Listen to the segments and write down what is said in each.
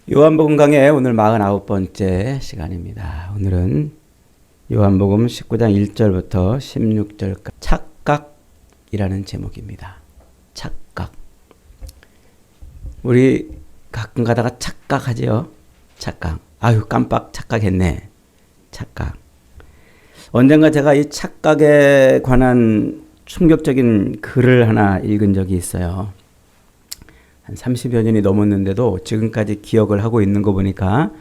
요한복음 강의 오늘 49번째 시간입니다. 오늘은 요한복음 19장 1절부터 16절까지 착각이라는 제목입니다. 착각. 우리 가끔 가다가 착각하지요. 착각. 아유 깜빡 착각했네. 착각. 언젠가 제가 이 착각에 관한 충격적인 글을 하나 읽은 적이 있어요. 한 30여 년이 넘었는데도 지금까지 기억을 하고 있는 거 보니까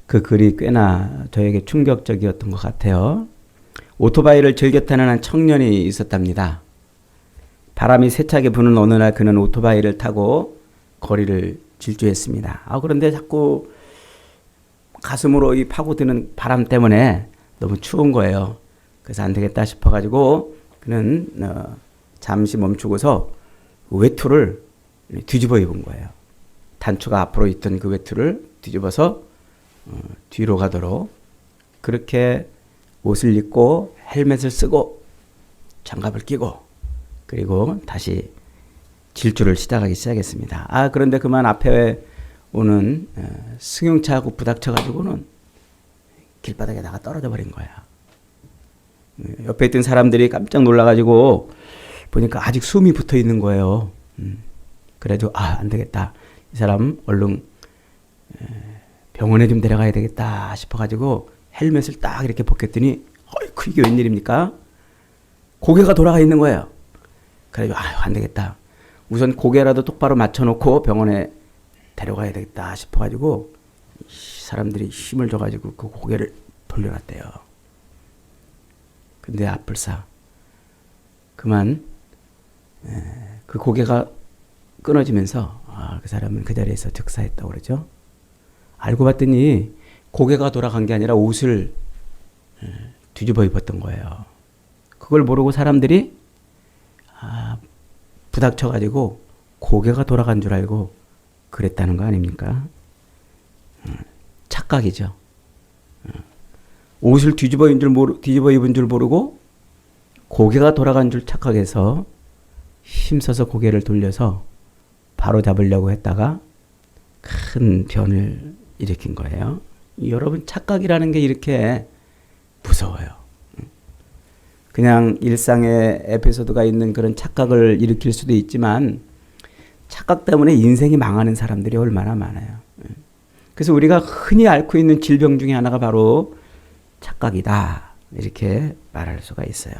그 글이 꽤나 저에게 충격적이었던 것 같아요. 오토바이를 즐겨 타는 한 청년이 있었답니다. 바람이 세차게 부는 어느 날 그는 오토바이를 타고 거리를 질주했습니다. 그런데 자꾸 가슴으로 이 파고드는 바람 때문에 너무 추운 거예요. 그래서 안 되겠다 싶어가지고 그는 잠시 멈추고서 외투를 뒤집어 입은 거예요. 단추가 앞으로 있던 그 외투를 뒤집어서 뒤로 가도록 그렇게 옷을 입고 헬멧을 쓰고 장갑을 끼고 그리고 다시 질주를 시작하기 시작했습니다. 그런데 그만 앞에 오는 승용차하고 부닥쳐가지고는 길바닥에다가 떨어져 버린 거예요. 옆에 있던 사람들이 깜짝 놀라가지고 보니까 아직 숨이 붙어 있는 거예요. 그래도 안 되겠다. 이 사람 얼른 병원에 좀 데려가야 되겠다 싶어가지고 헬멧을 딱 이렇게 벗겼더니 어이쿠 이게 웬일입니까? 고개가 돌아가 있는 거예요. 그래가지고 안 되겠다. 우선 고개라도 똑바로 맞춰놓고 병원에 데려가야 되겠다 싶어가지고 사람들이 힘을 줘가지고 그 고개를 돌려놨대요. 근데 앞불사 그만 그 고개가 끊어지면서 그 사람은 그 자리에서 즉사했다고 그러죠. 알고 봤더니 고개가 돌아간 게 아니라 옷을 뒤집어 입었던 거예요. 그걸 모르고 사람들이 부닥쳐가지고 고개가 돌아간 줄 알고 그랬다는 거 아닙니까? 착각이죠. 옷을 뒤집어 입은 줄 모르고 고개가 돌아간 줄 착각해서 힘써서 고개를 돌려서 바로 잡으려고 했다가 큰 변을 일으킨 거예요. 여러분 착각이라는 게 이렇게 무서워요. 그냥 일상의 에피소드가 있는 그런 착각을 일으킬 수도 있지만 착각 때문에 인생이 망하는 사람들이 얼마나 많아요. 그래서 우리가 흔히 앓고 있는 질병 중에 하나가 바로 착각이다. 이렇게 말할 수가 있어요.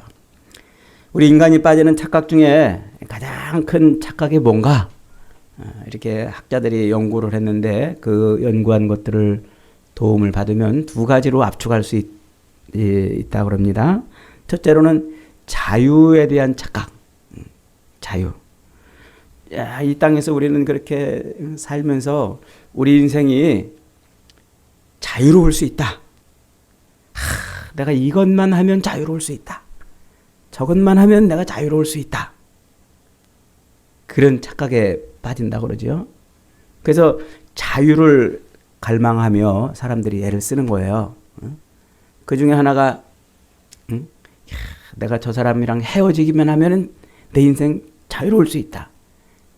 우리 인간이 빠지는 착각 중에 가장 큰 착각이 뭔가? 이렇게 학자들이 연구를 했는데 그 연구한 것들을 도움을 받으면 두 가지로 압축할 수 있다고 합니다. 첫째로는 자유에 대한 착각. 자유. 이 땅에서 우리는 그렇게 살면서 우리 인생이 자유로울 수 있다. 내가 이것만 하면 자유로울 수 있다. 저것만 하면 내가 자유로울 수 있다. 그런 착각에 빠진다고 그러죠. 그래서 자유를 갈망하며 사람들이 애를 쓰는 거예요. 그 중에 하나가 내가 저 사람이랑 헤어지기만 하면 내 인생 자유로울 수 있다.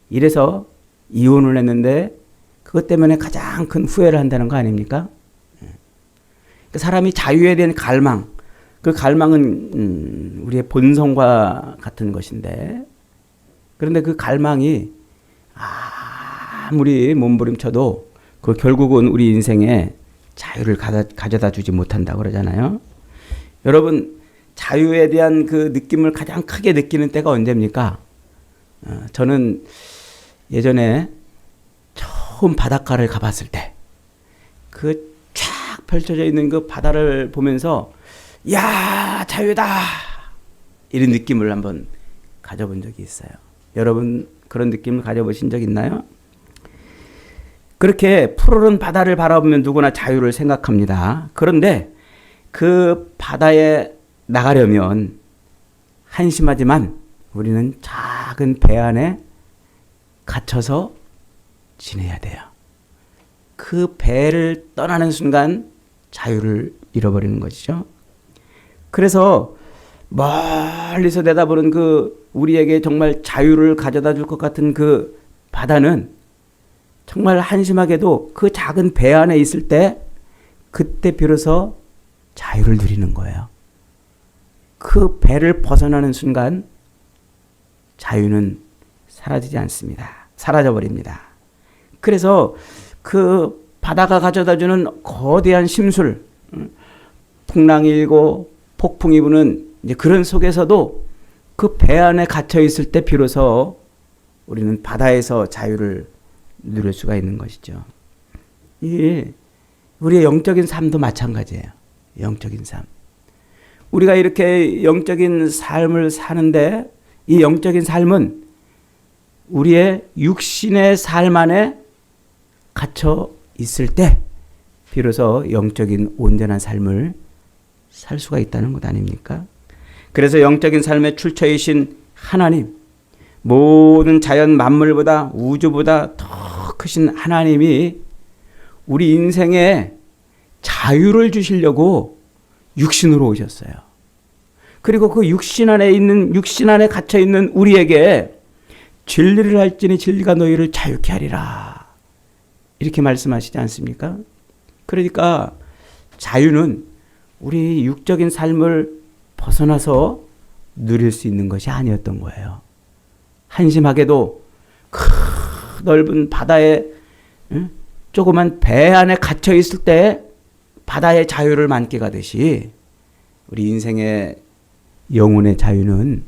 이래서 이혼을 했는데 그것 때문에 가장 큰 후회를 한다는 거 아닙니까? 그 사람이 자유에 대한 갈망, 그 갈망은 우리의 본성과 같은 것인데 그런데 그 갈망이 아무리 몸부림쳐도 그 결국은 우리 인생에 자유를 가져다 주지 못한다고 그러잖아요. 여러분 자유에 대한 그 느낌을 가장 크게 느끼는 때가 언제입니까? 저는 예전에 처음 바닷가를 가봤을 때 그 쫙 펼쳐져 있는 그 바다를 보면서 야 자유다 이런 느낌을 한번 가져본 적이 있어요. 여러분 그런 느낌을 가져보신 적 있나요? 그렇게 푸르른 바다를 바라보면 누구나 자유를 생각합니다. 그런데 그 바다에 나가려면 한심하지만 우리는 작은 배 안에 갇혀서 지내야 돼요. 그 배를 떠나는 순간 자유를 잃어버리는 것이죠. 그래서 멀리서 내다보는 그 우리에게 정말 자유를 가져다 줄 것 같은 그 바다는 정말 한심하게도 그 작은 배 안에 있을 때 그때 비로소 자유를 누리는 거예요. 그 배를 벗어나는 순간 자유는 사라지지 않습니다. 사라져버립니다. 그래서 그 바다가 가져다주는 거대한 심술, 풍랑이 일고 폭풍이 부는 이제 그런 속에서도 그 배 안에 갇혀 있을 때 비로소 우리는 바다에서 자유를 누릴 수가 있는 것이죠. 이 우리의 영적인 삶도 마찬가지예요. 영적인 삶. 우리가 이렇게 영적인 삶을 사는데 이 영적인 삶은 우리의 육신의 삶 안에 갇혀 있을 때 비로소 영적인 온전한 삶을 살 수가 있다는 것 아닙니까? 그래서 영적인 삶의 출처이신 하나님, 모든 자연 만물보다 우주보다 더 크신 하나님이 우리 인생에 자유를 주시려고 육신으로 오셨어요. 그리고 그 육신 안에 갇혀 있는 우리에게 진리를 할지니 진리가 너희를 자유케 하리라. 이렇게 말씀하시지 않습니까? 그러니까 자유는 우리 육적인 삶을 벗어나서 누릴 수 있는 것이 아니었던 거예요. 한심하게도 넓은 바다에 조그만 배 안에 갇혀 있을 때 바다의 자유를 만끽하듯이 우리 인생의 영혼의 자유는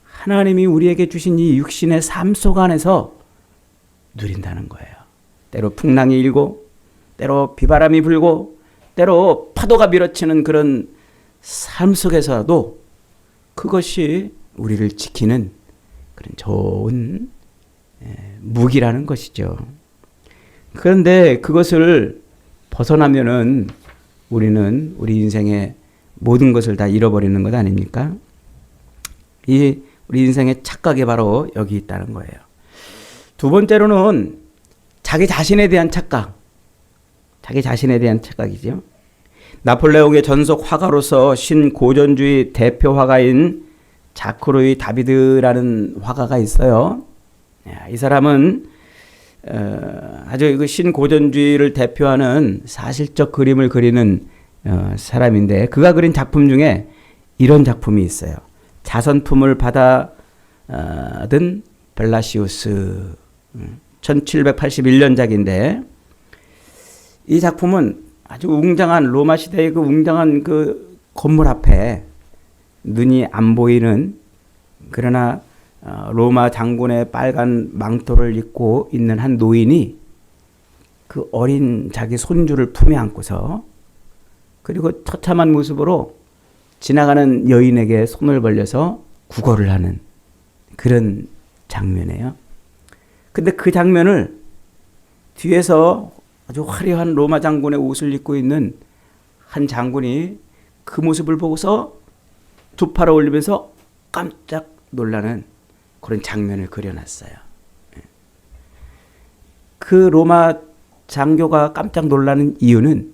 하나님이 우리에게 주신 이 육신의 삶 속 안에서 누린다는 거예요. 때로 풍랑이 일고 때로 비바람이 불고 때로 파도가 밀어치는 그런 삶 속에서도 그것이 우리를 지키는 그런 좋은 무기라는 것이죠. 그런데 그것을 벗어나면은 우리는 우리 인생의 모든 것을 다 잃어버리는 것 아닙니까? 이 우리 인생의 착각이 바로 여기 있다는 거예요. 두 번째로는 자기 자신에 대한 착각. 자기 자신에 대한 착각이죠. 나폴레옹의 전속 화가로서 신고전주의 대표 화가인 자크루이 다비드라는 화가가 있어요. 이 사람은 아주 그 신고전주의를 대표하는 사실적 그림을 그리는 사람인데 그가 그린 작품 중에 이런 작품이 있어요. 자선품을 받아든 벨라시우스 1781년작인데 이 작품은 아주 웅장한 로마 시대의 그 웅장한 그 건물 앞에 눈이 안 보이는 그러나 로마 장군의 빨간 망토를 입고 있는 한 노인이 그 어린 자기 손주를 품에 안고서 그리고 처참한 모습으로 지나가는 여인에게 손을 벌려서 구걸을 하는 그런 장면이에요. 근데 그 장면을 뒤에서 아주 화려한 로마 장군의 옷을 입고 있는 한 장군이 그 모습을 보고서 두 팔을 올리면서 깜짝 놀라는 그런 장면을 그려놨어요. 그 로마 장교가 깜짝 놀라는 이유는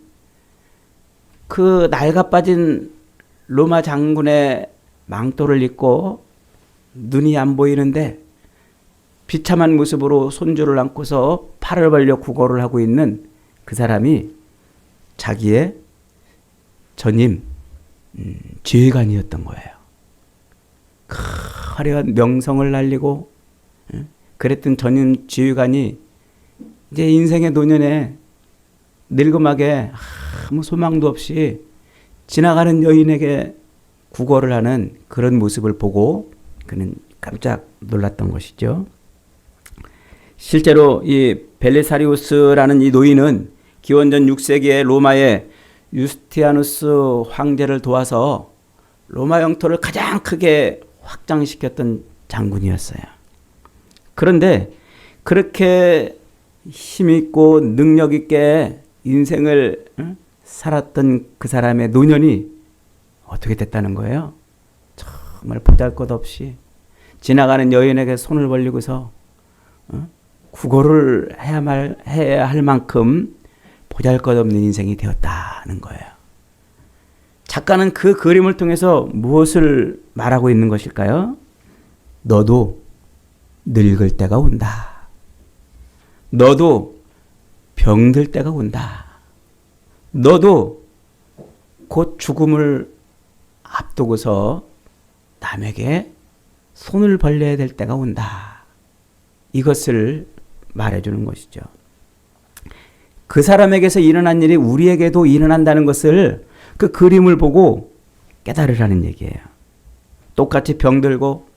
그 낡아빠진 로마 장군의 망토를 입고 눈이 안 보이는데 비참한 모습으로 손주를 안고서 팔을 벌려 구걸을 하고 있는 그 사람이 자기의 전임 지휘관이었던 거예요. 화려한 명성을 날리고 그랬던 전임 지휘관이 이제 인생의 노년에 늙음하게 아무 소망도 없이 지나가는 여인에게 구걸을 하는 그런 모습을 보고 그는 깜짝 놀랐던 것이죠. 실제로 이 벨리사리우스라는 이 노인은 기원전 6세기에 로마의 유스티아누스 황제를 도와서 로마 영토를 가장 크게 확장시켰던 장군이었어요. 그런데 그렇게 힘있고 능력있게 인생을 살았던 그 사람의 노년이 어떻게 됐다는 거예요? 정말 보잘것없이 지나가는 여인에게 손을 벌리고서 구걸을 해야 할 만큼 보잘것없는 인생이 되었다는 거예요. 작가는 그 그림을 통해서 무엇을 말하고 있는 것일까요? 너도 늙을 때가 온다. 너도 병들 때가 온다. 너도 곧 죽음을 앞두고서 남에게 손을 벌려야 될 때가 온다. 이것을 말해주는 것이죠. 그 사람에게서 일어난 일이 우리에게도 일어난다는 것을 그 그림을 보고 깨달으라는 얘기예요. 똑같이 병들고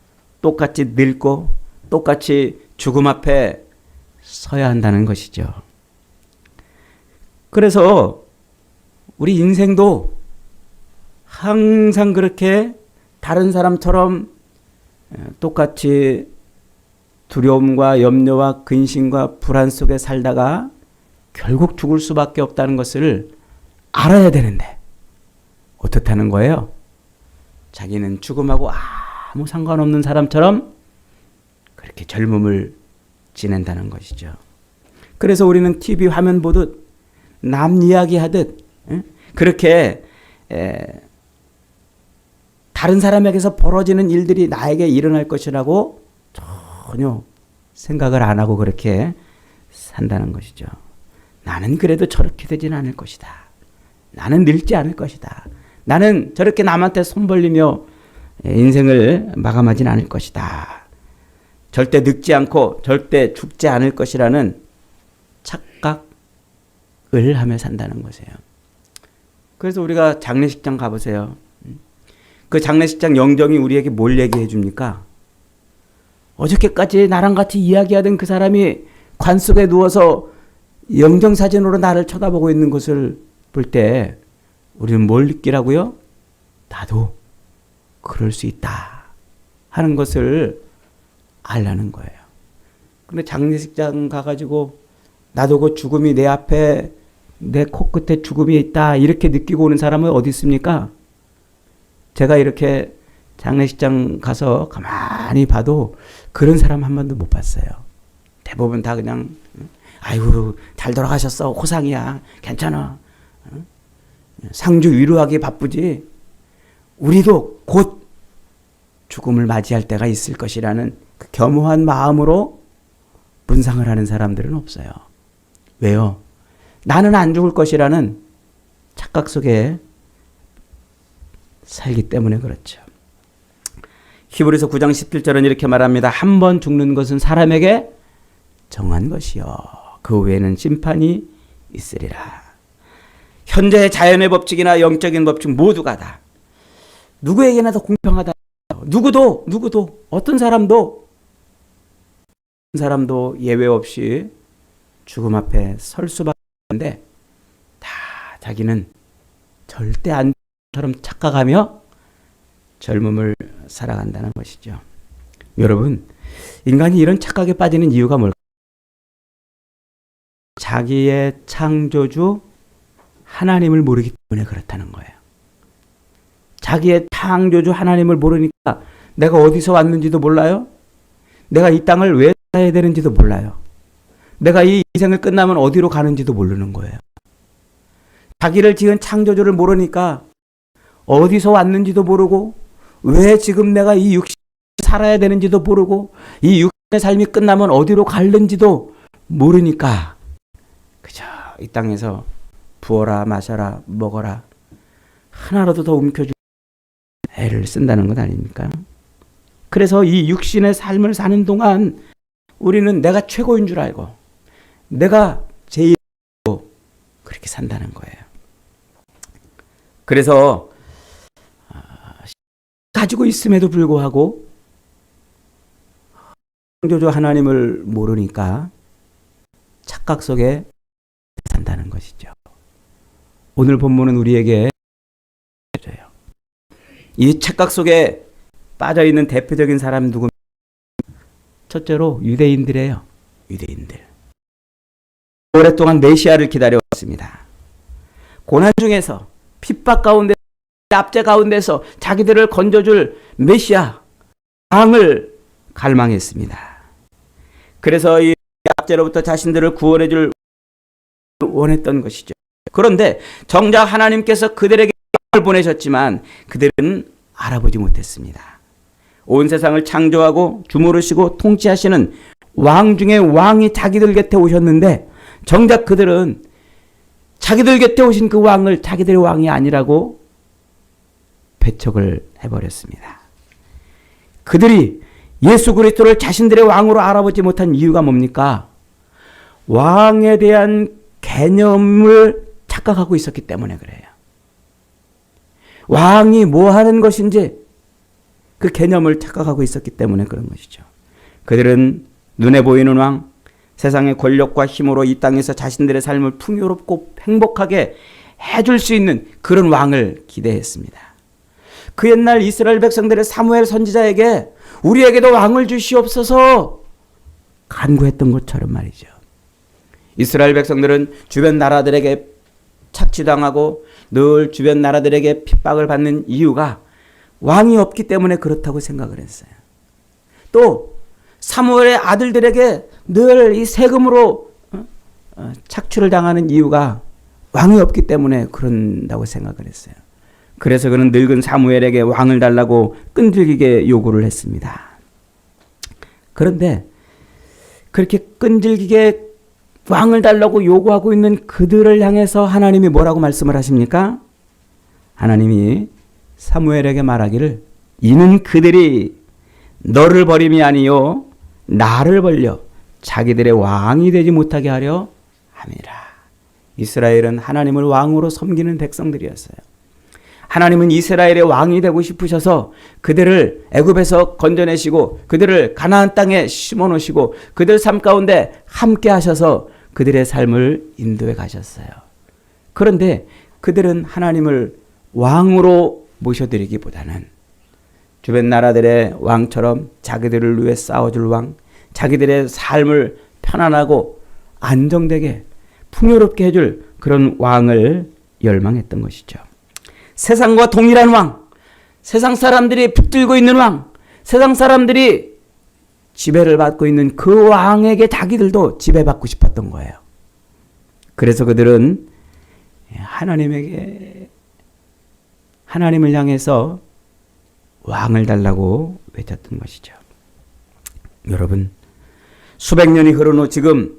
똑같이 늙고 똑같이 죽음 앞에 서야 한다는 것이죠. 그래서 우리 인생도 항상 그렇게 다른 사람처럼 똑같이 두려움과 염려와 근심과 불안 속에 살다가 결국 죽을 수밖에 없다는 것을 알아야 되는데 어떻다는 거예요? 자기는 죽음하고 아무 상관없는 사람처럼 그렇게 젊음을 지낸다는 것이죠. 그래서 우리는 TV 화면 보듯 남 이야기하듯 그렇게 다른 사람에게서 벌어지는 일들이 나에게 일어날 것이라고 전혀 생각을 안 하고 그렇게 산다는 것이죠. 나는 그래도 저렇게 되지는 않을 것이다. 나는 늙지 않을 것이다. 나는 저렇게 남한테 손 벌리며 인생을 마감하진 않을 것이다. 절대 늙지 않고 절대 죽지 않을 것이라는 착각을 하며 산다는 것이에요. 그래서 우리가 장례식장 가보세요. 그 장례식장 영정이 우리에게 뭘 얘기해 줍니까? 어저께까지 나랑 같이 이야기하던 그 사람이 관 속에 누워서 영정사진으로 나를 쳐다보고 있는 것을 볼 때 우리는 뭘 느끼라고요? 나도 그럴 수 있다 하는 것을 알라는 거예요. 근데 장례식장 가가지고 나도 그 죽음이 내 앞에 내 코끝에 죽음이 있다 이렇게 느끼고 오는 사람은 어디 있습니까? 제가 이렇게 장례식장 가서 가만히 봐도 그런 사람 한 번도 못 봤어요. 대부분 다 그냥 아이고 잘 돌아가셨어 호상이야 괜찮아 상주 위로하기 바쁘지 우리도 곧 죽음을 맞이할 때가 있을 것이라는 그 겸허한 마음으로 분상을 하는 사람들은 없어요. 왜요? 나는 안 죽을 것이라는 착각 속에 살기 때문에 그렇죠. 히브리서 9장 17절은 이렇게 말합니다. 한 번 죽는 것은 사람에게 정한 것이요 그 외에는 심판이 있으리라. 현재의 자연의 법칙이나 영적인 법칙 모두가 다 누구에게나 더 공평하다. 누구도 어떤 사람도 예외 없이 죽음 앞에 설 수밖에 없는데 다 자기는 절대 안처럼 착각하며 젊음을 살아간다는 것이죠. 여러분, 인간이 이런 착각에 빠지는 이유가 뭘까요? 자기의 창조주 하나님을 모르기 때문에 그렇다는 거예요. 자기의 창조주 하나님을 모르니까 내가 어디서 왔는지도 몰라요. 내가 이 땅을 왜 살아야 되는지도 몰라요. 내가 이 인생을 끝나면 어디로 가는지도 모르는 거예요. 자기를 지은 창조주를 모르니까 어디서 왔는지도 모르고 왜 지금 내가 이 육신을 살아야 되는지도 모르고 이 육신의 삶이 끝나면 어디로 갈는지도 모르니까 그저 이 땅에서 부어라 마셔라 먹어라 하나라도 더 움켜주고 애를 쓴다는 것 아닙니까? 그래서 이 육신의 삶을 사는 동안 우리는 내가 최고인 줄 알고 내가 제일이고 그렇게 산다는 거예요. 그래서 가지고 있음에도 불구하고 창조주 하나님을 모르니까 착각 속에 산다는 것이죠. 오늘 본문은 우리에게 이 착각 속에 빠져있는 대표적인 사람 누구입니까? 첫째로 유대인들이에요. 유대인들. 오랫동안 메시아를 기다려왔습니다. 고난 중에서 핍박 가운데 압제 가운데서 자기들을 건져줄 메시아 왕을 갈망했습니다. 그래서 이 압제로부터 자신들을 구원해줄 원했던 것이죠. 그런데 정작 하나님께서 그들에게 왕을 보내셨지만 그들은 알아보지 못했습니다. 온 세상을 창조하고 주무르시고 통치하시는 왕 중에 왕이 자기들 곁에 오셨는데 정작 그들은 자기들 곁에 오신 그 왕을 자기들의 왕이 아니라고 배척을 해버렸습니다. 그들이 예수 그리스도를 자신들의 왕으로 알아보지 못한 이유가 뭡니까? 왕에 대한 개념을 착각하고 있었기 때문에 그래요. 왕이 뭐 하는 것인지 그 개념을 착각하고 있었기 때문에 그런 것이죠. 그들은 눈에 보이는 왕, 세상의 권력과 힘으로 이 땅에서 자신들의 삶을 풍요롭고 행복하게 해줄 수 있는 그런 왕을 기대했습니다. 그 옛날 이스라엘 백성들의 사무엘 선지자에게 우리에게도 왕을 주시옵소서 간구했던 것처럼 말이죠. 이스라엘 백성들은 주변 나라들에게 착취당하고 늘 주변 나라들에게 핍박을 받는 이유가 왕이 없기 때문에 그렇다고 생각을 했어요. 또 사무엘의 아들들에게 늘 이 세금으로 착취를 당하는 이유가 왕이 없기 때문에 그런다고 생각을 했어요. 그래서 그는 늙은 사무엘에게 왕을 달라고 끈질기게 요구를 했습니다. 그런데 그렇게 끈질기게 왕을 달라고 요구하고 있는 그들을 향해서 하나님이 뭐라고 말씀을 하십니까? 하나님이 사무엘에게 말하기를 이는 그들이 너를 버림이 아니요 나를 벌려 자기들의 왕이 되지 못하게 하려 함이라. 이스라엘은 하나님을 왕으로 섬기는 백성들이었어요. 하나님은 이스라엘의 왕이 되고 싶으셔서 그들을 애굽에서 건져내시고 그들을 가나안 땅에 심어놓으시고 그들 삶 가운데 함께 하셔서 그들의 삶을 인도해 가셨어요. 그런데 그들은 하나님을 왕으로 모셔드리기보다는 주변 나라들의 왕처럼 자기들을 위해 싸워줄 왕, 자기들의 삶을 편안하고 안정되게 풍요롭게 해줄 그런 왕을 열망했던 것이죠. 세상과 동일한 왕, 세상 사람들이 붙들고 있는 왕, 세상 사람들이 지배를 받고 있는 그 왕에게 자기들도 지배받고 싶었던 거예요. 그래서 그들은 하나님을 향해서 왕을 달라고 외쳤던 것이죠. 여러분, 수백 년이 흐른 후 지금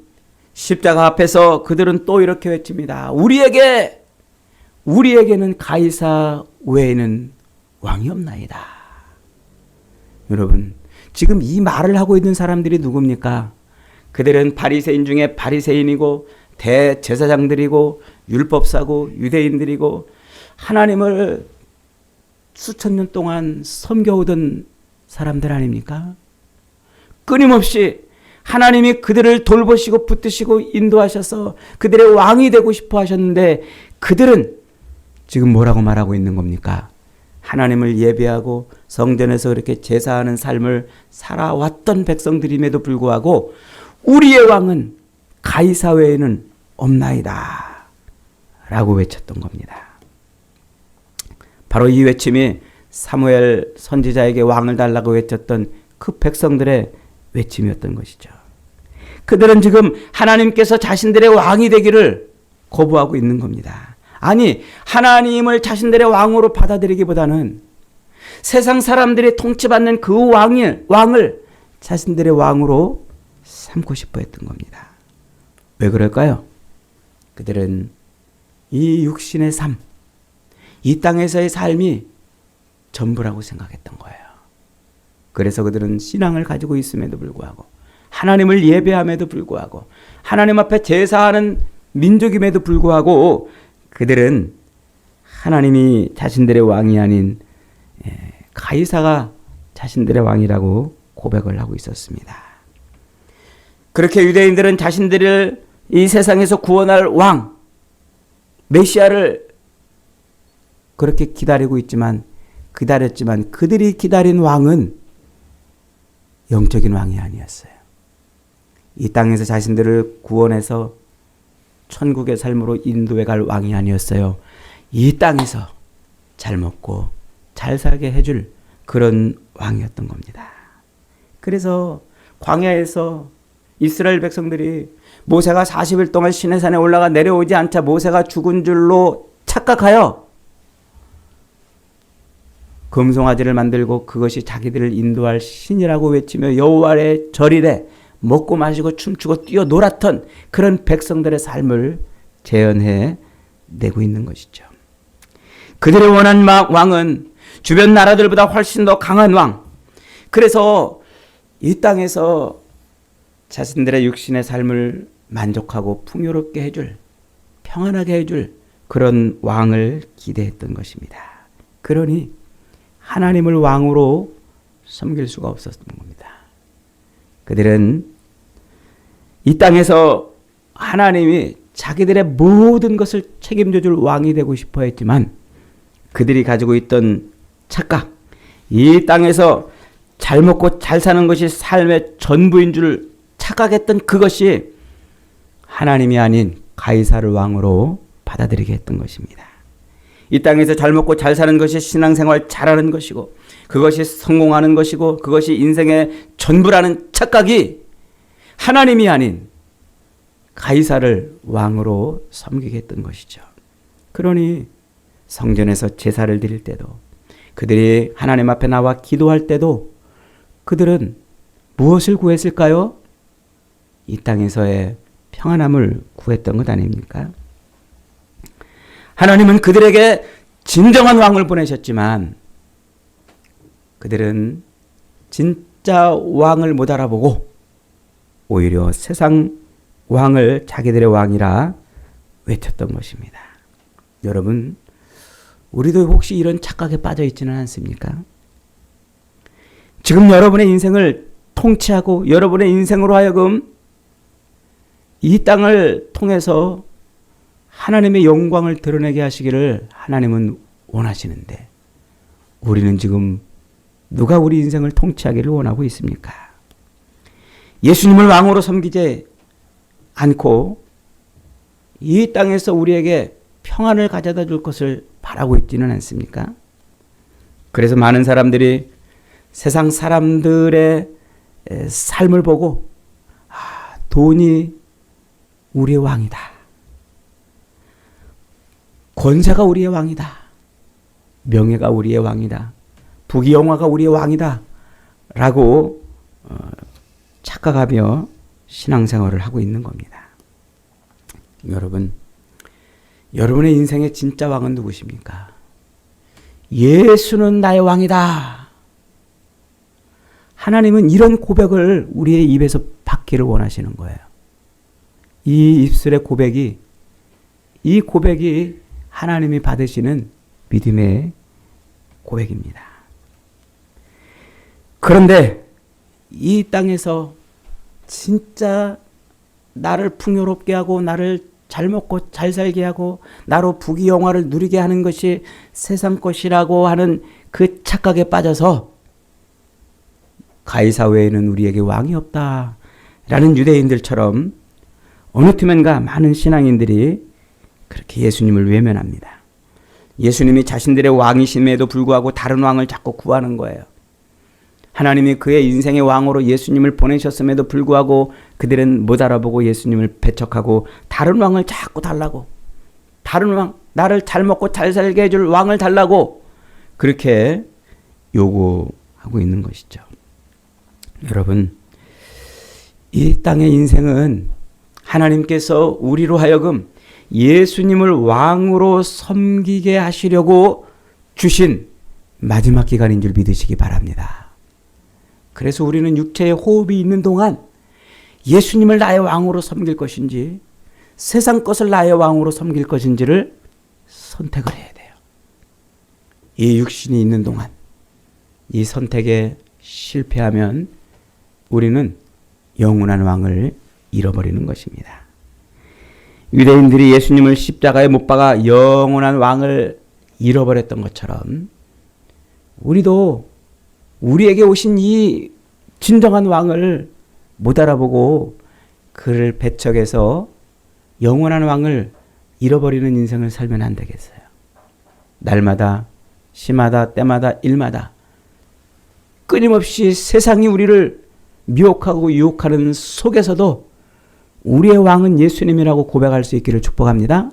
십자가 앞에서 그들은 또 이렇게 외칩니다. 우리에게는 가이사 외에는 왕이 없나이다. 여러분, 지금 이 말을 하고 있는 사람들이 누굽니까? 그들은 바리새인 중에 바리새인이고 대제사장들이고 율법사고 유대인들이고 하나님을 수천 년 동안 섬겨오던 사람들 아닙니까? 끊임없이 하나님이 그들을 돌보시고 붙드시고 인도하셔서 그들의 왕이 되고 싶어 하셨는데 그들은 지금 뭐라고 말하고 있는 겁니까? 하나님을 예배하고 성전에서 이렇게 제사하는 삶을 살아왔던 백성들임에도 불구하고 우리의 왕은 가이사 외에는 없나이다 라고 외쳤던 겁니다. 바로 이 외침이 사무엘 선지자에게 왕을 달라고 외쳤던 그 백성들의 외침이었던 것이죠. 그들은 지금 하나님께서 자신들의 왕이 되기를 거부하고 있는 겁니다. 아니, 하나님을 자신들의 왕으로 받아들이기보다는 세상 사람들이 통치받는 그 왕을 자신들의 왕으로 삼고 싶어 했던 겁니다. 왜 그럴까요? 그들은 이 육신의 삶, 이 땅에서의 삶이 전부라고 생각했던 거예요. 그래서 그들은 신앙을 가지고 있음에도 불구하고 하나님을 예배함에도 불구하고 하나님 앞에 제사하는 민족임에도 불구하고 그들은 하나님이 자신들의 왕이 아닌 가이사가 자신들의 왕이라고 고백을 하고 있었습니다. 그렇게 유대인들은 자신들을 이 세상에서 구원할 왕, 메시아를 그렇게 기다렸지만 그들이 기다린 왕은 영적인 왕이 아니었어요. 이 땅에서 자신들을 구원해서 천국의 삶으로 인도해 갈 왕이 아니었어요. 이 땅에서 잘 먹고 잘 살게 해줄 그런 왕이었던 겁니다. 그래서 광야에서 이스라엘 백성들이 모세가 40일 동안 시내산에 올라가 내려오지 않자 모세가 죽은 줄로 착각하여 금송아지를 만들고 그것이 자기들을 인도할 신이라고 외치며 여호와의 절이래 먹고 마시고 춤추고 뛰어놀았던 그런 백성들의 삶을 재현해 내고 있는 것이죠. 그들의 원한 왕은 주변 나라들보다 훨씬 더 강한 왕. 그래서 이 땅에서 자신들의 육신의 삶을 만족하고 풍요롭게 해줄, 평안하게 해줄 그런 왕을 기대했던 것입니다. 그러니 하나님을 왕으로 섬길 수가 없었던 겁니다. 그들은 이 땅에서 하나님이 자기들의 모든 것을 책임져 줄 왕이 되고 싶어 했지만 그들이 가지고 있던 착각, 이 땅에서 잘 먹고 잘 사는 것이 삶의 전부인 줄 착각했던 그것이 하나님이 아닌 가이사를 왕으로 받아들이게 했던 것입니다. 이 땅에서 잘 먹고 잘 사는 것이 신앙생활 잘하는 것이고 그것이 성공하는 것이고 그것이 인생의 전부라는 착각이 하나님이 아닌 가이사를 왕으로 섬기게 했던 것이죠. 그러니 성전에서 제사를 드릴 때도 그들이 하나님 앞에 나와 기도할 때도 그들은 무엇을 구했을까요? 이 땅에서의 평안함을 구했던 것 아닙니까? 하나님은 그들에게 진정한 왕을 보내셨지만 그들은 진짜 왕을 못 알아보고 오히려 세상 왕을 자기들의 왕이라 외쳤던 것입니다. 여러분, 우리도 혹시 이런 착각에 빠져 있지는 않습니까? 지금 여러분의 인생을 통치하고 여러분의 인생으로 하여금 이 땅을 통해서 하나님의 영광을 드러내게 하시기를 하나님은 원하시는데 우리는 지금 누가 우리 인생을 통치하기를 원하고 있습니까? 예수님을 왕으로 섬기지 않고 이 땅에서 우리에게 평안을 가져다 줄 것을 바라고 있지는 않습니까? 그래서 많은 사람들이 세상 사람들의 삶을 보고 돈이 우리의 왕이다. 권세가 우리의 왕이다. 명예가 우리의 왕이다. 부귀영화가 우리의 왕이다. 라고 착각하며 신앙생활을 하고 있는 겁니다. 여러분, 여러분의 인생의 진짜 왕은 누구십니까? 예수는 나의 왕이다. 하나님은 이런 고백을 우리의 입에서 받기를 원하시는 거예요. 이 입술의 고백이, 이 고백이 하나님이 받으시는 믿음의 고백입니다. 그런데 이 땅에서 진짜 나를 풍요롭게 하고 나를 잘 먹고 잘 살게 하고 나로 부귀영화를 누리게 하는 것이 세상 것이라고 하는 그 착각에 빠져서 가이사 외에는 우리에게 왕이 없다라는 유대인들처럼 어느 틈엔가 많은 신앙인들이 그렇게 예수님을 외면합니다. 예수님이 자신들의 왕이심에도 불구하고 다른 왕을 자꾸 구하는 거예요. 하나님이 그의 인생의 왕으로 예수님을 보내셨음에도 불구하고 그들은 못 알아보고 예수님을 배척하고 다른 왕을 자꾸 달라고, 다른 왕, 나를 잘 먹고 잘 살게 해줄 왕을 달라고 그렇게 요구하고 있는 것이죠. 여러분, 이 땅의 인생은 하나님께서 우리로 하여금 예수님을 왕으로 섬기게 하시려고 주신 마지막 기간인 줄 믿으시기 바랍니다. 그래서 우리는 육체의 호흡이 있는 동안 예수님을 나의 왕으로 섬길 것인지 세상 것을 나의 왕으로 섬길 것인지를 선택을 해야 돼요. 이 육신이 있는 동안 이 선택에 실패하면 우리는 영원한 왕을 잃어버리는 것입니다. 유대인들이 예수님을 십자가에 못 박아 영원한 왕을 잃어버렸던 것처럼 우리도 우리에게 오신 이 진정한 왕을 못 알아보고 그를 배척해서 영원한 왕을 잃어버리는 인생을 살면 안 되겠어요. 날마다, 시마다, 때마다, 일마다 끊임없이 세상이 우리를 미혹하고 유혹하는 속에서도 우리의 왕은 예수님이라고 고백할 수 있기를 축복합니다.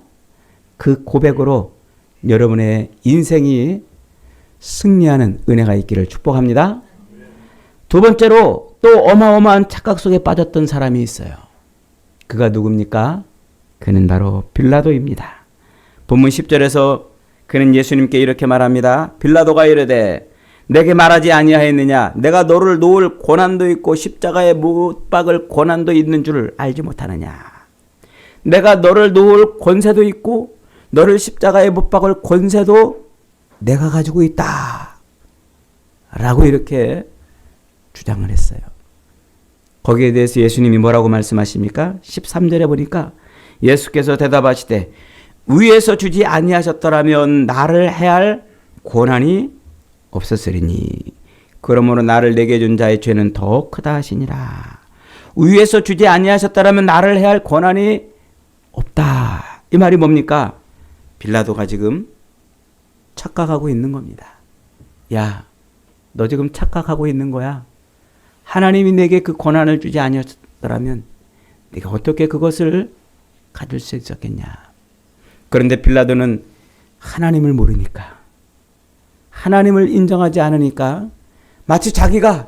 그 고백으로 여러분의 인생이 승리하는 은혜가 있기를 축복합니다. 두 번째로 또 어마어마한 착각 속에 빠졌던 사람이 있어요. 그가 누굽니까? 그는 바로 빌라도입니다. 본문 10절에서 그는 예수님께 이렇게 말합니다. 빌라도가 이르되 내게 말하지 아니하였느냐? 내가 너를 놓을 고난도 있고 십자가에 못 박을 고난도 있는 줄을 알지 못하느냐? 내가 너를 놓을 권세도 있고 너를 십자가에 못 박을 권세도 내가 가지고 있다. 라고 이렇게 주장을 했어요. 거기에 대해서 예수님이 뭐라고 말씀하십니까? 13절에 보니까 예수께서 대답하시되 위에서 주지 아니하셨더라면 나를 해할 권한이 없었으리니 그러므로 나를 내게 준 자의 죄는 더 크다 하시니라. 위에서 주지 아니하셨더라면 나를 해할 권한이 없다. 이 말이 뭡니까? 빌라도가 지금 착각하고 있는 겁니다. 야, 너 지금 착각하고 있는 거야. 하나님이 내게 그 권한을 주지 아니었더라면 네가 어떻게 그것을 가질 수 있었겠냐. 그런데 빌라도는 하나님을 모르니까, 하나님을 인정하지 않으니까 마치 자기가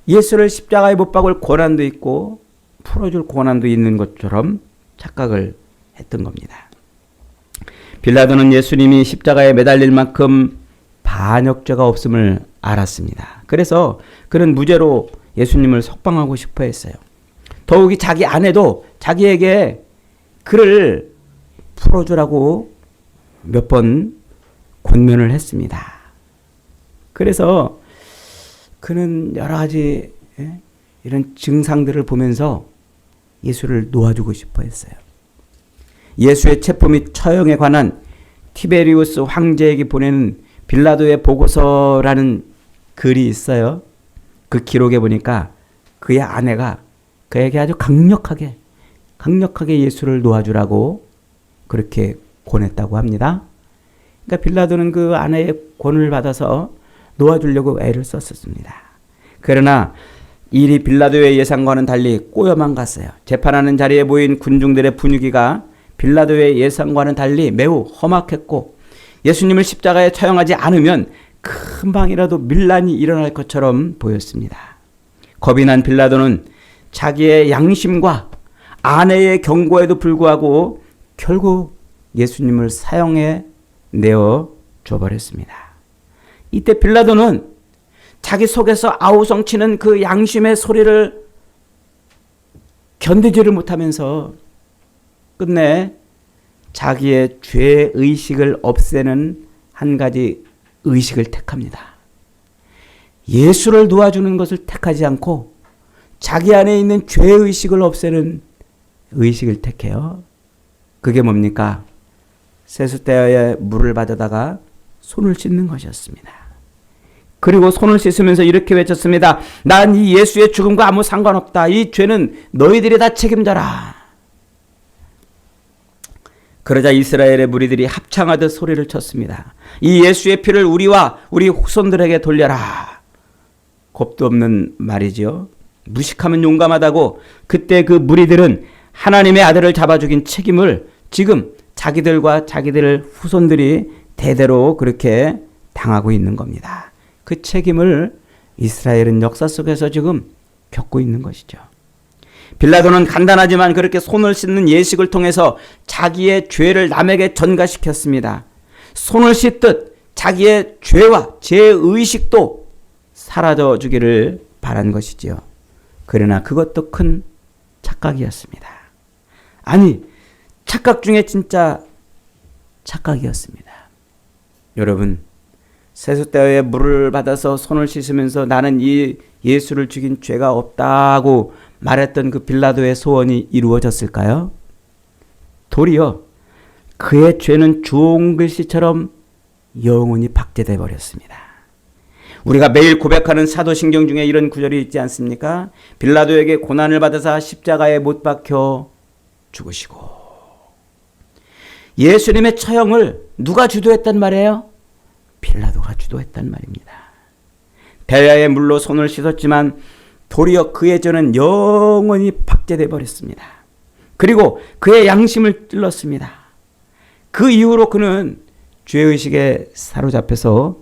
예수를 십자가에 못 박을 권한도 있고 풀어줄 권한도 있는 것처럼 착각을 했던 겁니다. 빌라도는 예수님이 십자가에 매달릴 만큼 반역죄가 없음을 알았습니다. 그래서 그는 무죄로 예수님을 석방하고 싶어 했어요. 더욱이 자기 아내도 자기에게 그를 풀어주라고 몇 번 권면을 했습니다. 그래서 그는 여러 가지 이런 증상들을 보면서 예수를 놓아주고 싶어 했어요. 예수의 체포 및 처형에 관한 티베리우스 황제에게 보내는 빌라도의 보고서라는 글이 있어요. 그 기록에 보니까 그의 아내가 그에게 아주 강력하게 예수를 놓아주라고 그렇게 권했다고 합니다. 그러니까 빌라도는 그 아내의 권을 받아서 놓아주려고 애를 썼었습니다. 그러나 일이 빌라도의 예상과는 달리 꼬여만 갔어요. 재판하는 자리에 모인 군중들의 분위기가 빌라도의 예상과는 달리 매우 험악했고 예수님을 십자가에 처형하지 않으면 금방이라도 밀란이 일어날 것처럼 보였습니다. 겁이 난 빌라도는 자기의 양심과 아내의 경고에도 불구하고 결국 예수님을 사형에 내어 줘버렸습니다. 이때 빌라도는 자기 속에서 아우성치는 그 양심의 소리를 견디지를 못하면서 끝내 자기의 죄의식을 없애는 한 가지 의식을 택합니다. 예수를 도와주는 것을 택하지 않고 자기 안에 있는 죄의식을 없애는 의식을 택해요. 그게 뭡니까? 세숫대에 물을 받아다가 손을 씻는 것이었습니다. 그리고 손을 씻으면서 이렇게 외쳤습니다. 난 이 예수의 죽음과 아무 상관없다. 이 죄는 너희들이 다 책임져라. 그러자 이스라엘의 무리들이 합창하듯 소리를 쳤습니다. 이 예수의 피를 우리와 우리 후손들에게 돌려라. 겁도 없는 말이지요. 무식하면 용감하다고 그때 그 무리들은 하나님의 아들을 잡아 죽인 책임을 지금 자기들과 자기들 후손들이 대대로 그렇게 당하고 있는 겁니다. 그 책임을 이스라엘은 역사 속에서 지금 겪고 있는 것이죠. 빌라도는 간단하지만 그렇게 손을 씻는 예식을 통해서 자기의 죄를 남에게 전가시켰습니다. 손을 씻듯 자기의 죄와 죄의식도 사라져 주기를 바란 것이지요. 그러나 그것도 큰 착각이었습니다. 아니, 착각 중에 진짜 착각이었습니다. 여러분, 세숫대에 물을 받아서 손을 씻으면서 나는 이 예수를 죽인 죄가 없다고 말했던 그 빌라도의 소원이 이루어졌을까요? 도리어 그의 죄는 주홍글씨처럼 영원히 박제돼 버렸습니다. 우리가 매일 고백하는 사도신경 중에 이런 구절이 있지 않습니까? 빌라도에게 고난을 받아서 십자가에 못 박혀 죽으시고. 예수님의 처형을 누가 주도했단 말이에요? 빌라도가 주도했단 말입니다. 배야의 물로 손을 씻었지만 도리어 그의 죄는 영원히 박제돼 버렸습니다. 그리고 그의 양심을 찔렀습니다. 그 이후로 그는 죄의식에 사로잡혀서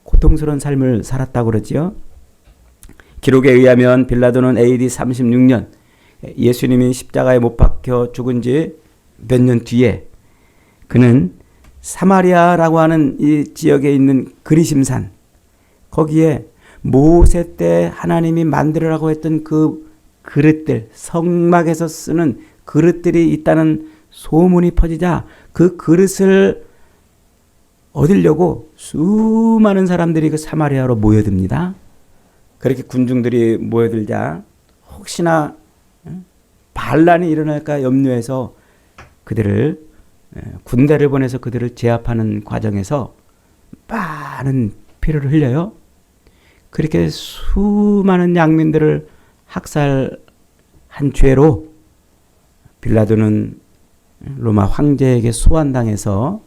고통스러운 삶을 살았다고 그러지요. 기록에 의하면 빌라도는 AD 36년 예수님이 십자가에 못 박혀 죽은 지 몇 년 뒤에 그는 사마리아라고 하는 이 지역에 있는 그리심산, 거기에 모세 때 하나님이 만들으라고 했던 그 그릇들, 성막에서 쓰는 그릇들이 있다는 소문이 퍼지자 그 그릇을 얻으려고 수많은 사람들이 그 사마리아로 모여듭니다. 그렇게 군중들이 모여들자 혹시나 반란이 일어날까 염려해서 그들을 군대를 보내서 그들을 제압하는 과정에서 많은 피를 흘려요. 그렇게 수많은 양민들을 학살한 죄로 빌라도는 로마 황제에게 소환당해서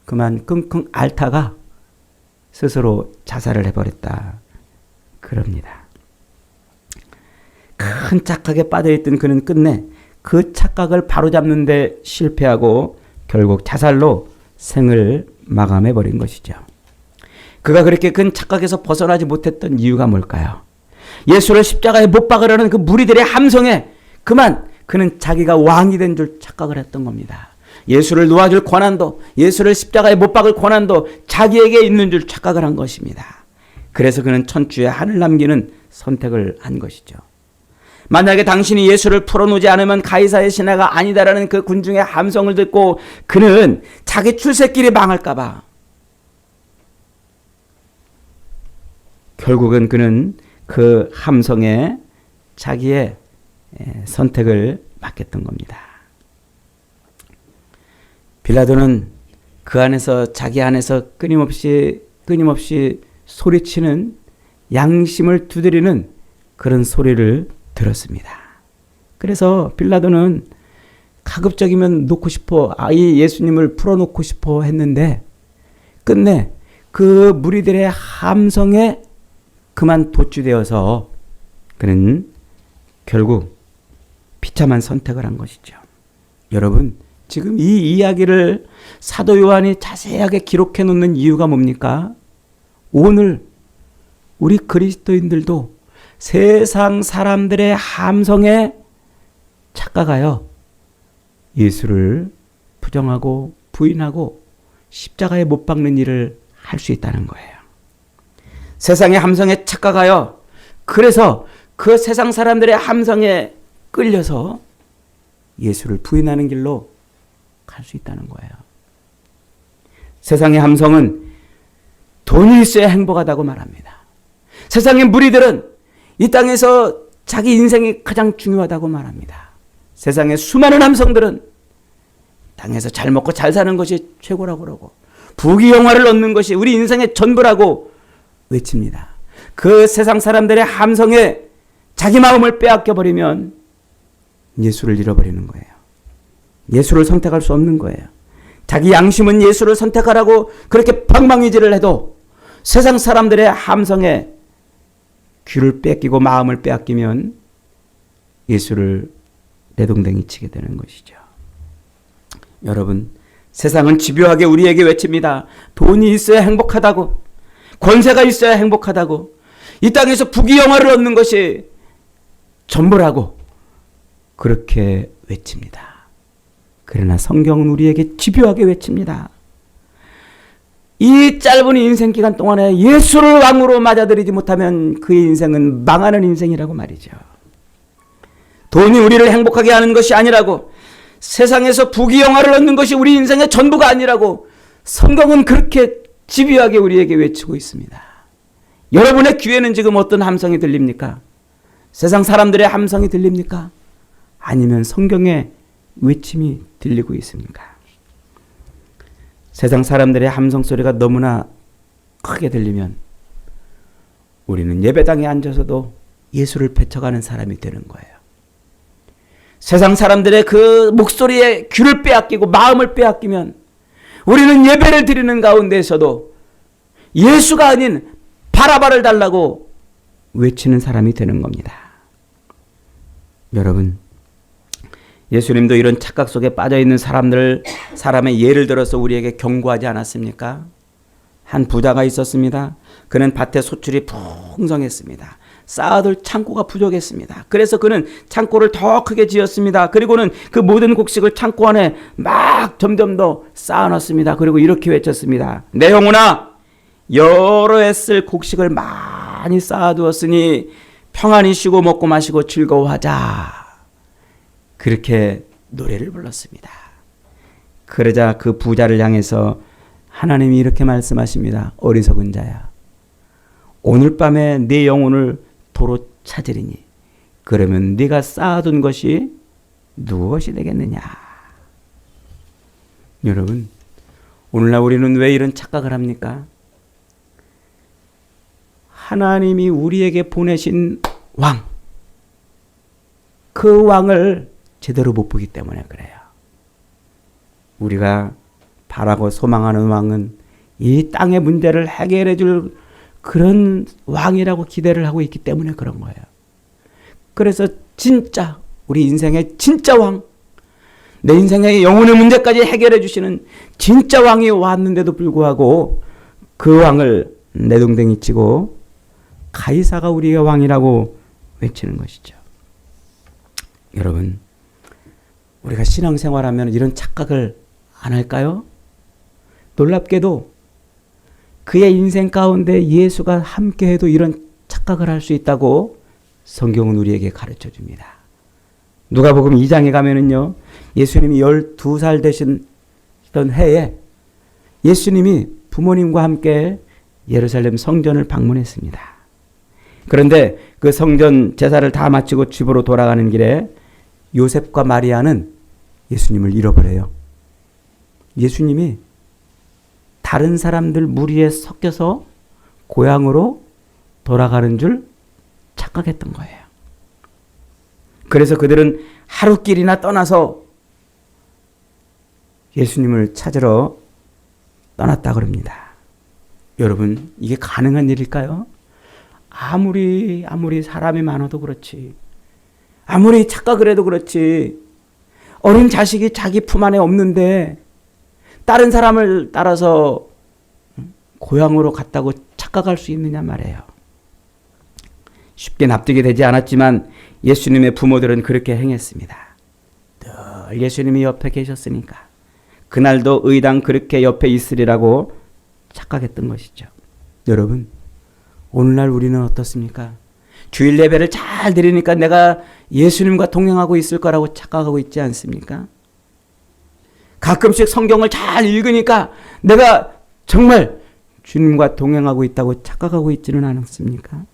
그만 끙끙 앓다가 스스로 자살을 해버렸다. 그럽니다. 큰 착각에 빠져있던 그는 끝내 그 착각을 바로잡는 데 실패하고 결국 자살로 생을 마감해버린 것이죠. 그가 그렇게 큰 착각에서 벗어나지 못했던 이유가 뭘까요? 예수를 십자가에 못 박으려는 그 무리들의 함성에 그만 그는 자기가 왕이 된 줄 착각을 했던 겁니다. 예수를 놓아줄 권한도, 예수를 십자가에 못 박을 권한도 자기에게 있는 줄 착각을 한 것입니다. 그래서 그는 천주에 한을 남기는 선택을 한 것이죠. 만약에 당신이 예수를 풀어놓지 않으면 가이사의 신하가 아니다라는 그 군중의 함성을 듣고 그는 자기 출세길이 망할까봐 결국은 그는 그 함성에 자기의 선택을 맡겼던 겁니다. 빌라도는 그 안에서 자기 안에서 끊임없이 소리치는 양심을 두드리는 그런 소리를 들었습니다. 그래서 빌라도는 가급적이면 놓고 싶어, 아이 예수님을 풀어놓고 싶어 했는데 끝내 그 무리들의 함성에 그만 도취되어서 그는 결국 비참한 선택을 한 것이죠. 여러분, 지금 이 이야기를 사도 요한이 자세하게 기록해 놓는 이유가 뭡니까? 오늘 우리 그리스도인들도 세상 사람들의 함성에 착각하여 예수를 부정하고 부인하고 십자가에 못 박는 일을 할 수 있다는 거예요. 세상의 함성에 착각하여 그래서 그 세상 사람들의 함성에 끌려서 예수를 부인하는 길로 갈 수 있다는 거예요. 세상의 함성은 돈이 있어야 행복하다고 말합니다. 세상의 무리들은 이 땅에서 자기 인생이 가장 중요하다고 말합니다. 세상의 수많은 함성들은 땅에서 잘 먹고 잘 사는 것이 최고라고 그러고 부귀영화를 얻는 것이 우리 인생의 전부라고 외칩니다. 그 세상 사람들의 함성에 자기 마음을 빼앗겨버리면 예수를 잃어버리는 거예요. 예수를 선택할 수 없는 거예요. 자기 양심은 예수를 선택하라고 그렇게 방망이질을 해도 세상 사람들의 함성에 귀를 뺏기고 마음을 빼앗기면 예수를 내동댕이 치게 되는 것이죠. 여러분, 세상은 집요하게 우리에게 외칩니다. 돈이 있어야 행복하다고, 권세가 있어야 행복하다고, 이 땅에서 부귀영화를 얻는 것이 전부라고 그렇게 외칩니다. 그러나 성경은 우리에게 집요하게 외칩니다. 이 짧은 인생 기간 동안에 예수를 왕으로 맞아들이지 못하면 그의 인생은 망하는 인생이라고 말이죠. 돈이 우리를 행복하게 하는 것이 아니라고, 세상에서 부귀영화를 얻는 것이 우리 인생의 전부가 아니라고 성경은 그렇게 집요하게 우리에게 외치고 있습니다. 여러분의 귀에는 지금 어떤 함성이 들립니까? 세상 사람들의 함성이 들립니까? 아니면 성경의 외침이 들리고 있습니까? 세상 사람들의 함성 소리가 너무나 크게 들리면 우리는 예배당에 앉아서도 예수를 배척하는 사람이 되는 거예요. 세상 사람들의 그 목소리에 귀를 빼앗기고 마음을 빼앗기면 우리는 예배를 드리는 가운데에서도 예수가 아닌 바라바를 달라고 외치는 사람이 되는 겁니다. 여러분, 예수님도 이런 착각 속에 빠져있는 사람의 예를 들어서 우리에게 경고하지 않았습니까? 한 부자가 있었습니다. 그는 밭에 소출이 풍성했습니다. 쌓아둘 창고가 부족했습니다. 그래서 그는 창고를 더 크게 지었습니다. 그리고는 그 모든 곡식을 창고 안에 막 점점 더 쌓아놨습니다. 그리고 이렇게 외쳤습니다. 내 영혼아, 여러 해 쓸 곡식을 많이 쌓아두었으니 평안히 쉬고 먹고 마시고 즐거워하자. 그렇게 노래를 불렀습니다. 그러자 그 부자를 향해서 하나님이 이렇게 말씀하십니다. 어리석은 자야, 오늘 밤에 네 영혼을 도로 찾으리니 그러면 네가 쌓아둔 것이 무엇이 되겠느냐. 여러분, 오늘날 우리는 왜 이런 착각을 합니까? 하나님이 우리에게 보내신 왕, 그 왕을 제대로 못 보기 때문에 그래요. 우리가 바라고 소망하는 왕은 이 땅의 문제를 해결해 줄 그런 왕이라고 기대를 하고 있기 때문에 그런 거예요. 그래서 진짜 우리 인생의 진짜 왕, 내 인생의 영혼의 문제까지 해결해 주시는 진짜 왕이 왔는데도 불구하고 그 왕을 내동댕이 치고 가이사가 우리의 왕이라고 외치는 것이죠. 여러분, 우리가 신앙생활하면 이런 착각을 안 할까요? 놀랍게도 그의 인생 가운데 예수가 함께해도 이런 착각을 할 수 있다고 성경은 우리에게 가르쳐 줍니다. 누가복음 2장에 가면은요, 예수님이 12살 되시던 해에 예수님이 부모님과 함께 예루살렘 성전을 방문했습니다. 그런데 그 성전 제사를 다 마치고 집으로 돌아가는 길에 요셉과 마리아는 예수님을 잃어버려요. 예수님이 다른 사람들 무리에 섞여서 고향으로 돌아가는 줄 착각했던 거예요. 그래서 그들은 하루길이나 떠나서 예수님을 찾으러 떠났다 그럽니다. 여러분, 이게 가능한 일일까요? 아무리 사람이 많아도 그렇지, 아무리 착각을 해도 그렇지, 어린 자식이 자기 품 안에 없는데 다른 사람을 따라서 고향으로 갔다고 착각할 수 있느냐 말이에요. 쉽게 납득이 되지 않았지만 예수님의 부모들은 그렇게 행했습니다. 늘 예수님이 옆에 계셨으니까 그날도 의당 그렇게 옆에 있으리라고 착각했던 것이죠. 여러분, 오늘날 우리는 어떻습니까? 주일 예배를 잘 드리니까 내가 예수님과 동행하고 있을 거라고 착각하고 있지 않습니까? 가끔씩 성경을 잘 읽으니까 내가 정말 주님과 동행하고 있다고 착각하고 있지는 않습니까?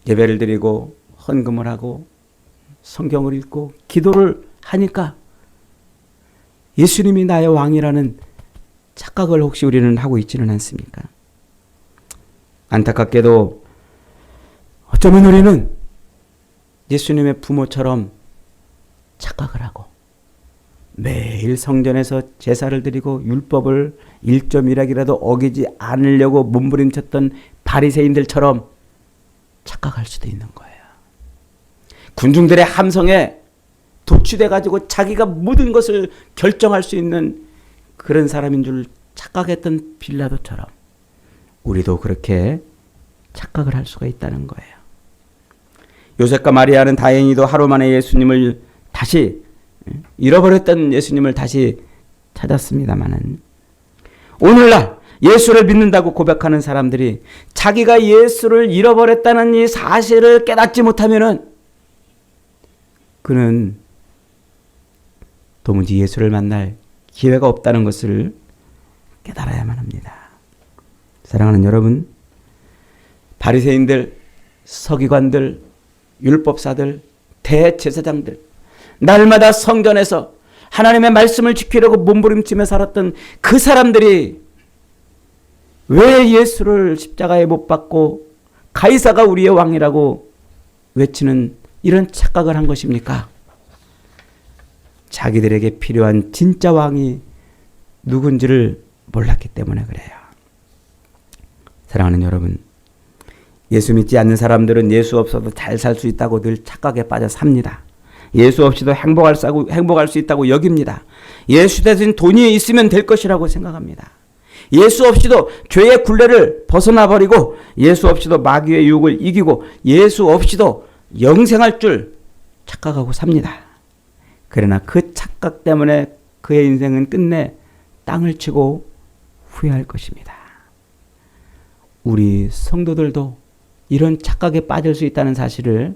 예배를 드리고 헌금을 하고 성경을 읽고 기도를 하니까 예수님이 나의 왕이라는 착각을 혹시 우리는 하고 있지는 않습니까? 안타깝게도 어쩌면 우리는 예수님의 부모처럼 착각을 하고 매일 성전에서 제사를 드리고 율법을 1.1학이라도 어기지 않으려고 몸부림쳤던 바리새인들처럼 착각할 수도 있는 거예요. 군중들의 함성에 도취돼가지고 자기가 모든 것을 결정할 수 있는 그런 사람인 줄 착각했던 빌라도처럼 우리도 그렇게 착각을 할 수가 있다는 거예요. 요셉과 마리아는 다행히도 하루 만에 예수님을 다시 잃어버렸던 예수님을 다시 찾았습니다마는 오늘날 예수를 믿는다고 고백하는 사람들이 자기가 예수를 잃어버렸다는 이 사실을 깨닫지 못하면은 그는 도무지 예수를 만날 기회가 없다는 것을 깨달아야만 합니다. 사랑하는 여러분, 바리새인들, 서기관들, 율법사들, 대제사장들, 날마다 성전에서 하나님의 말씀을 지키려고 몸부림치며 살았던 그 사람들이 왜 예수를 십자가에 못 박고 가이사가 우리의 왕이라고 외치는 이런 착각을 한 것입니까? 자기들에게 필요한 진짜 왕이 누군지를 몰랐기 때문에 그래요. 사랑하는 여러분, 예수 믿지 않는 사람들은 예수 없어도 잘 살 수 있다고 늘 착각에 빠져 삽니다. 예수 없이도 행복할 수 있다고 여깁니다. 예수 대신 돈이 있으면 될 것이라고 생각합니다. 예수 없이도 죄의 굴레를 벗어나 버리고 예수 없이도 마귀의 유혹을 이기고 예수 없이도 영생할 줄 착각하고 삽니다. 그러나 그 착각 때문에 그의 인생은 끝내 땅을 치고 후회할 것입니다. 우리 성도들도 이런 착각에 빠질 수 있다는 사실을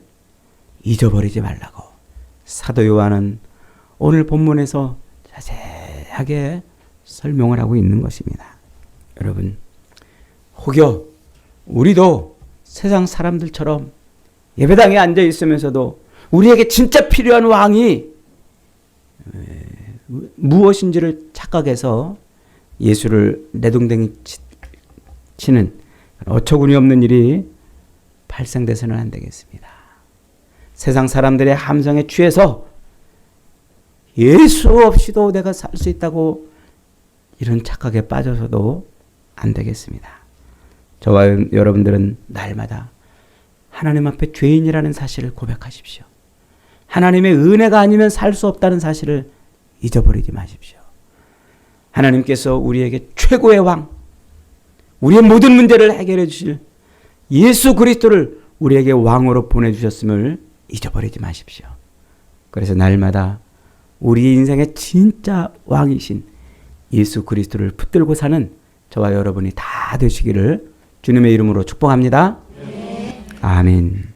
잊어버리지 말라고 사도 요한은 오늘 본문에서 자세하게 설명을 하고 있는 것입니다. 여러분, 혹여 우리도 세상 사람들처럼 예배당에 앉아 있으면서도 우리에게 진짜 필요한 왕이 무엇인지를 착각해서 예수를 내동댕이 치는 어처구니 없는 일이 발생돼서는 안 되겠습니다. 세상 사람들의 함성에 취해서 예수 없이도 내가 살 수 있다고 이런 착각에 빠져서도 안 되겠습니다. 저와 여러분들은 날마다 하나님 앞에 죄인이라는 사실을 고백하십시오. 하나님의 은혜가 아니면 살 수 없다는 사실을 잊어버리지 마십시오. 하나님께서 우리에게 최고의 왕, 우리의 모든 문제를 해결해 주실 예수 그리스도를 우리에게 왕으로 보내주셨음을 잊어버리지 마십시오. 그래서 날마다 우리 인생의 진짜 왕이신 예수 그리스도를 붙들고 사는 저와 여러분이 다 되시기를 주님의 이름으로 축복합니다. 아멘.